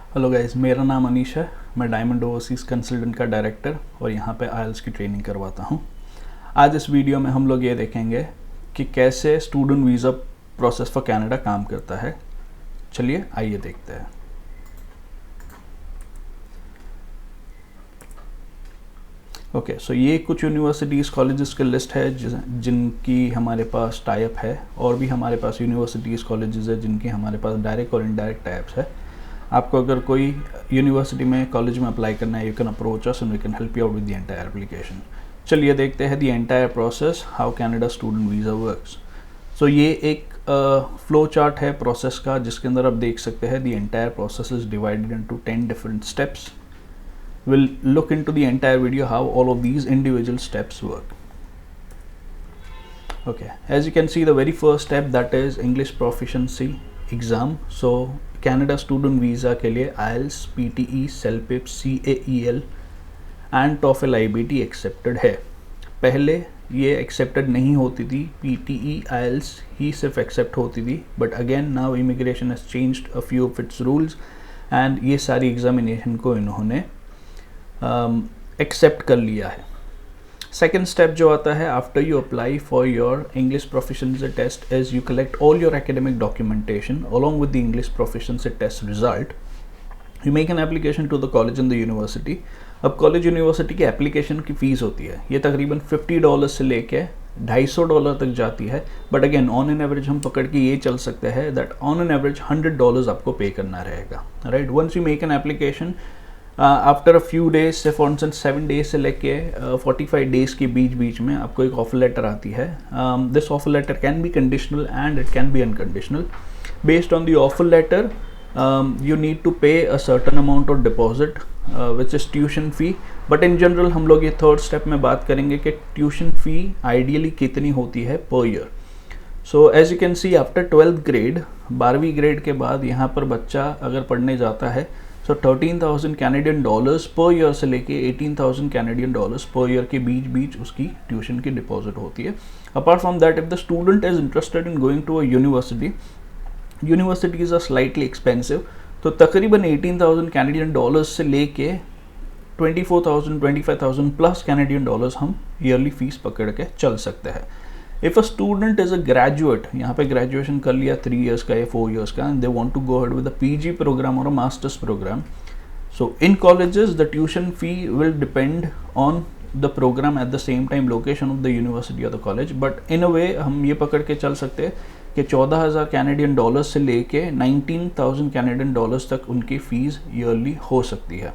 Hello guys, मेरा नाम अनीश है। मैं डायमंड ओवरसीज़ कंसल्टेंट का डायरेक्टर और यहाँ पे आइल्स की ट्रेनिंग करवाता हूँ। आज इस वीडियो में हम लोग ये देखेंगे कि कैसे student visa process for Canada काम करता है। चलिए आइए देखते हैं। ओके, सो ये कुछ यूनिवर्सिटीज़ कॉलेजेस की लिस्ट है जिनकी हमारे पास टाइप है, और भी हमारे पास यूनिवर्सिटीज़ कॉलेजेस है जिनकी हमारे पास डायरेक्ट और इनडायरेक्ट टाइप्स है। आपको अगर कोई यूनिवर्सिटी में कॉलेज में अप्लाई करना है, you can approach us and we can help you out with the entire application. चलिए देखते हैं the entire process, how Canada student visa works. So ये एक फ्लो चार्ट है प्रोसेस का, जिसके अंदर आप देख सकते हैं the entire process is divided into 10 different steps. We'll look into the entire video how all of these individual steps work. Okay, as you can see, the very first step, that is English proficiency exam. So Canada student visa के लिए IELTS, PTE, CELPIP, CAEL and TOEFL IBT accepted है। पहले ये accepted नहीं होती थी, PTE, IELTS ही सिर्फ accept होती थी, but again now immigration has changed a few of its rules and ये सारी examination को इन्होंने एक्सेप्ट कर लिया है। सेकेंड स्टेप जो आता है, after you apply for your English proficiency test, is you collect all your academic documentation along with the English proficiency test result. You make an application to the college in the university. अब college university की application की fees होती है, ये तकरीबन $50 से लेके $250 तक जाती है, but again on an average हम पकड़ के ये चल सकते हैं दैट ऑन एन एवरेज $100 आपको पे करना रहेगा, right. Once you make an application, after a few days से फॉर इंस्टेंस 7 डेज से लेके 45 डेज के बीच में आपको एक ऑफर लेटर आती है। This offer letter can be conditional and it can be unconditional. Based on the offer letter you need to pay a certain amount of deposit which is tuition fee. But in general हम लोग ये third step में बात करेंगे कि tuition fee ideally कितनी होती है per year. So as you can see, after 12th grade, 12वीं ग्रेड के बाद यहाँ पर बच्चा अगर पढ़ने जाता है, so 13,000 Canadian dollars per year से लेके 18,000 कैनेडियन डॉलर्स पर ईयर के बीच उसकी ट्यूशन की डिपॉजिट होती है। Apart from that, if the student is interested in going to a university, universities are slightly expensive, तो तकरीबन 18,000 कैनेडियन डॉलर्स से लेके 24,000 25,000 प्लस कैनेडियन डॉलर्स हम ईयरली फीस पकड़ के चल सकते हैं। If a student is a graduate, यहाँ पे ग्रेजुएशन कर लिया 3 years का या 4 years का, and they want to go ahead with a PG programme और a masters programme, so in colleges the tuition fee will depend on the programme at the same time location of the university और the college. But in a way हम ये पकड़ के चल सकते हैं कि 14,000 कैनेडियन डॉलर्स से लेके 19,000 कैनेडियन डॉलर्स तक उनकी फ़ीस ईयरली हो सकती है।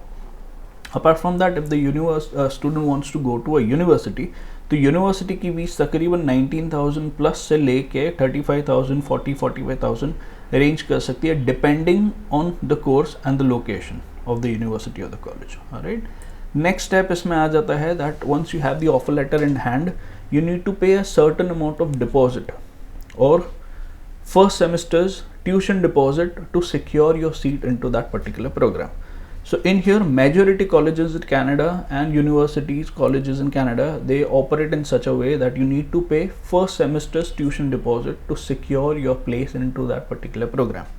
Apart from that, if the student wants to go to a university, तो यूनिवर्सिटी की फीस तकरीबन 19,000 प्लस से लेके 35,000 45,000 रेंज कर सकती है, depending on the course and the location of the university और the college, right. Next step इसमें आ जाता है that once you have the offer letter in hand, you need to pay a certain amount of deposit और first semesters tuition deposit to secure your seat in to that particular programme. So in here, majority colleges in Canada and universities, colleges in Canada, they operate in such a way that you need to pay first semester's tuition deposit to secure your place into that particular program.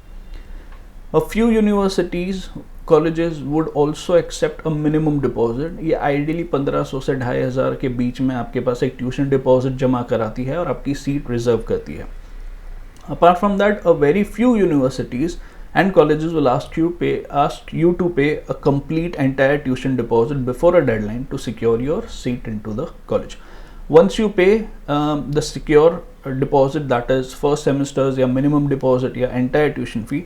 A few universities, colleges would also accept a minimum deposit. ये ideally 1500 से 2500 के बीच में आपके पास एक tuition deposit जमा कराती है और आपकी seat reserve करती है. Apart from that, a very few universities and colleges will ask you to pay a complete entire tuition deposit before a deadline to secure your seat into the college. Once you pay the secure deposit, that is first semester's या minimum deposit या entire tuition fee,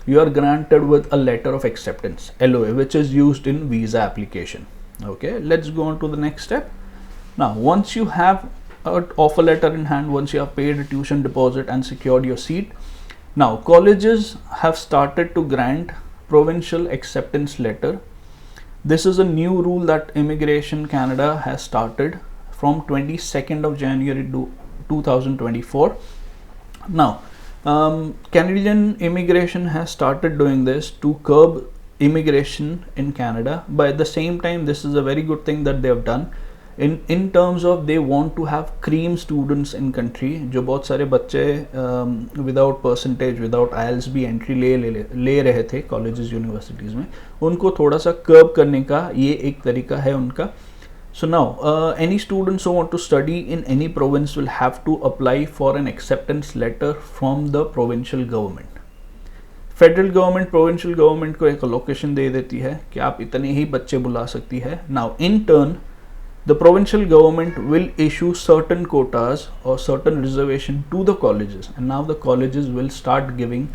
you are granted with a letter of acceptance, LOA, which is used in visa application. Okay, let's go on to the next step. Now, once you have an offer letter in hand, once you have paid a tuition deposit and secured your seat, now colleges have started to grant provincial acceptance letter. This is a new rule that Immigration Canada has started from 22nd of January to 2024. Now, Canadian immigration has started doing this to curb immigration in Canada, but at the same time, this is a very good thing that they have done. in terms of they want to have cream students in country, जो बहुत सारे बच्चे without percentage, without IELTS भी entry ले रहे थे colleges universities में, उनको थोड़ा सा curb करने का ये एक तरीका है उनका. So now any students who want to study in any province will have to apply for an acceptance letter from the provincial government. Federal government provincial government को एक अलोकेशन दे देती है कि आप इतने ही बच्चे बुला सकती है. Now in turn the provincial government will issue certain quotas or certain reservation to the colleges, and now the colleges will start giving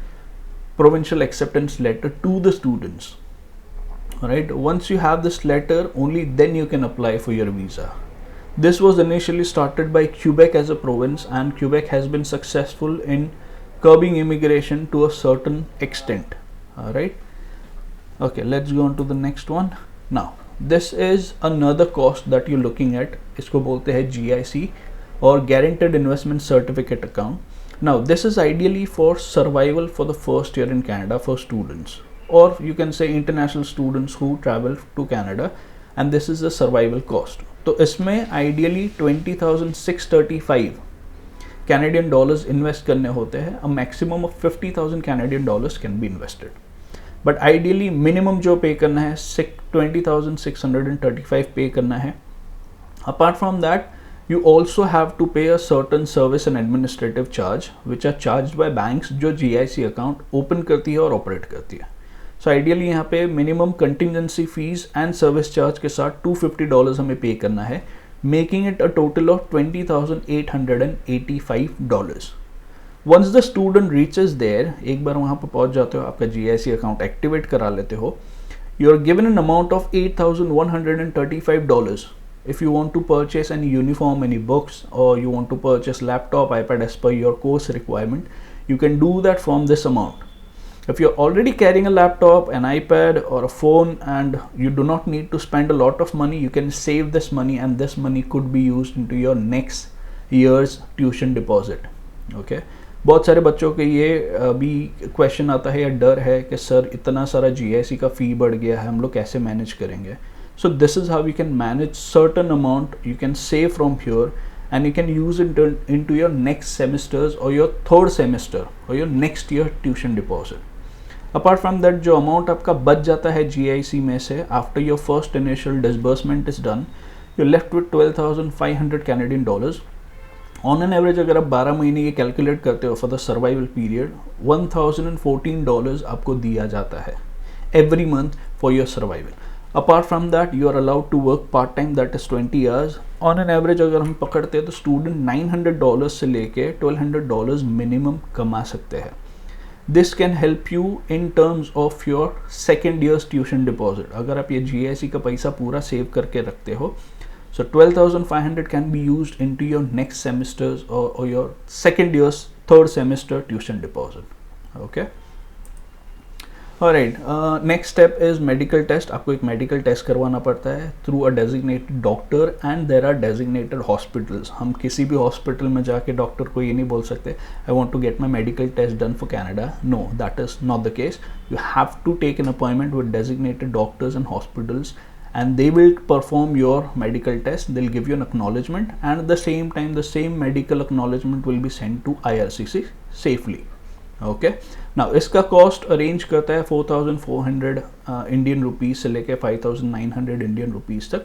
provincial acceptance letter to the students. Alright, once you have this letter, only then you can apply for your visa. This was initially started by Quebec as a province, and Quebec has been successful in curbing immigration to a certain extent. Alright, okay, let's go on to the next one. Now this is another cost that you're looking at. इसको बोलते हैं GIC or Guaranteed Investment Certificate Account. Now this is ideally for survival for the first year in Canada for students, or you can say international students who travel to Canada, and this is the survival cost. तो इसमें ideally 20,635 Canadian dollars invest करने होते हैं. A maximum of 50,000 Canadian dollars can be invested. But ideally minimum जो pay करना है 20,635 pay करना है. Apart from that you also have to pay a certain service and administrative charge which are charge by banks जो GIC account open करती है और operate करती है. सो आइडियली यहाँ पे minimum contingency fees and service charge के साथ $250 हमें पे करना है, making it a total of $20,885. Once the student reaches there, एक बार वहाँ पर पहुँच जाते हो, आपका GIC अकाउंट एक्टिवेट करा लेते हो, you are given an amount of $8,135. If you want to purchase any uniform, any books, और you want to purchase laptop, iPad as per your course requirement, you can do that from this amount. If you're already carrying a laptop, an iPad or a phone, and you do not need to spend a lot of money, you can save this money, and this money could be used into your next year's tuition deposit. Okay, बहुत सारे बच्चों के ये भी question आता है या डर है कि सर इतना सारा GIC का फ़ी बढ़ गया है, हम लोग कैसे मैनेज करेंगे. So this is how you can manage certain amount you can save from here, and you can use it into your next semesters or your third semester or your next year tuition deposit. Apart from that, जो amount आपका बच जाता है GIC में से after your first initial disbursement is done, you left with 12,500 Canadian dollars. On an average अगर आप 12 महीने ये कैलकुलेट करते हो फॉर द सर्वाइवल पीरियड, $1,014 आपको दिया जाता है every month for your survival. Apart from that you are allowed to work part time, that is 20 hours. On an average अगर हम पकड़ते हैं तो स्टूडेंट $900 से लेके $1,200 मिनिमम कमा सकते हैं. This can help you in terms of your second years tuition deposit. अगर आप ये GIC का पैसा पूरा सेव करके रखते हो, so 12,500 can be used into your next semesters or your second year's third semester tuition deposit. Okay. Alright, next step is medical test. आपको एक medical test करवाना पड़ता है through a designated doctor, and there are designated hospitals. हम किसी भी hospital में जाके डॉक्टर को ये नहीं बोल सकते I want to get my medical test done for Canada. No, that is not the case. You have to take an appointment with designated doctors and hospitals, and they will perform your medical test. They'll give you an acknowledgement, and at the same time the same medical acknowledgement will be sent to IRCC safely. Okay, now इसका cost arrange करता है 4,400 Indian rupees से लेके 5,900 Indian rupees तक.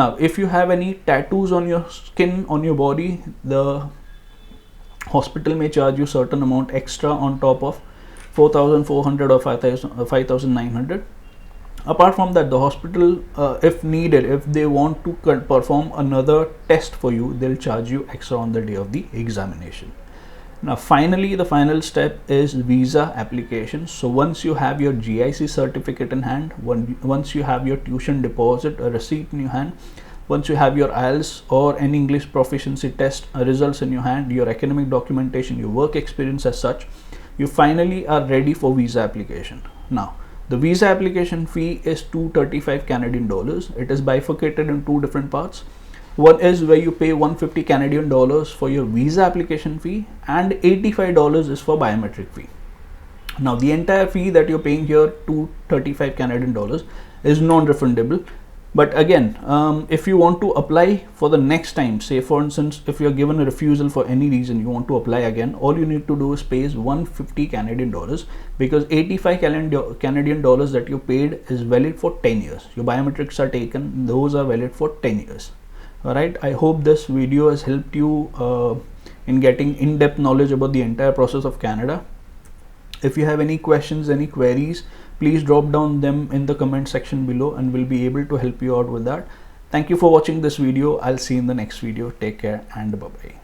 Now if you have any tattoos on your skin, on your body, the hospital may charge you certain amount extra on top of 4,400 or 5,900. Apart from that, the hospital, if needed, if they want to perform another test for you, they'll charge you extra on the day of the examination. Now finally, the final step is visa application. So once you have your GIC certificate in hand, once you have your tuition deposit, a receipt in your hand, once you have your IELTS or any English proficiency test results in your hand, your academic documentation, your work experience as such, you finally are ready for visa application. Now the visa application fee is $235 Canadian dollars. It is bifurcated in two different parts. One is where you pay $150 Canadian dollars for your visa application fee, and $85 is for biometric fee. Now the entire fee that you're paying here, $235 Canadian dollars, is non-refundable. But again, if you want to apply for the next time, say for instance, if you're given a refusal for any reason, you want to apply again, all you need to do is pay 150 Canadian dollars, because 85 Canadian dollars that you paid is valid for 10 years. Your biometrics are taken, those are valid for 10 years. All right, I hope this video has helped you in getting in-depth knowledge about the entire process of Canada. If you have any questions, any queries, please drop down them in the comment section below and we'll be able to help you out with that. Thank you for watching this video. I'll see you in the next video. Take care and bye-bye.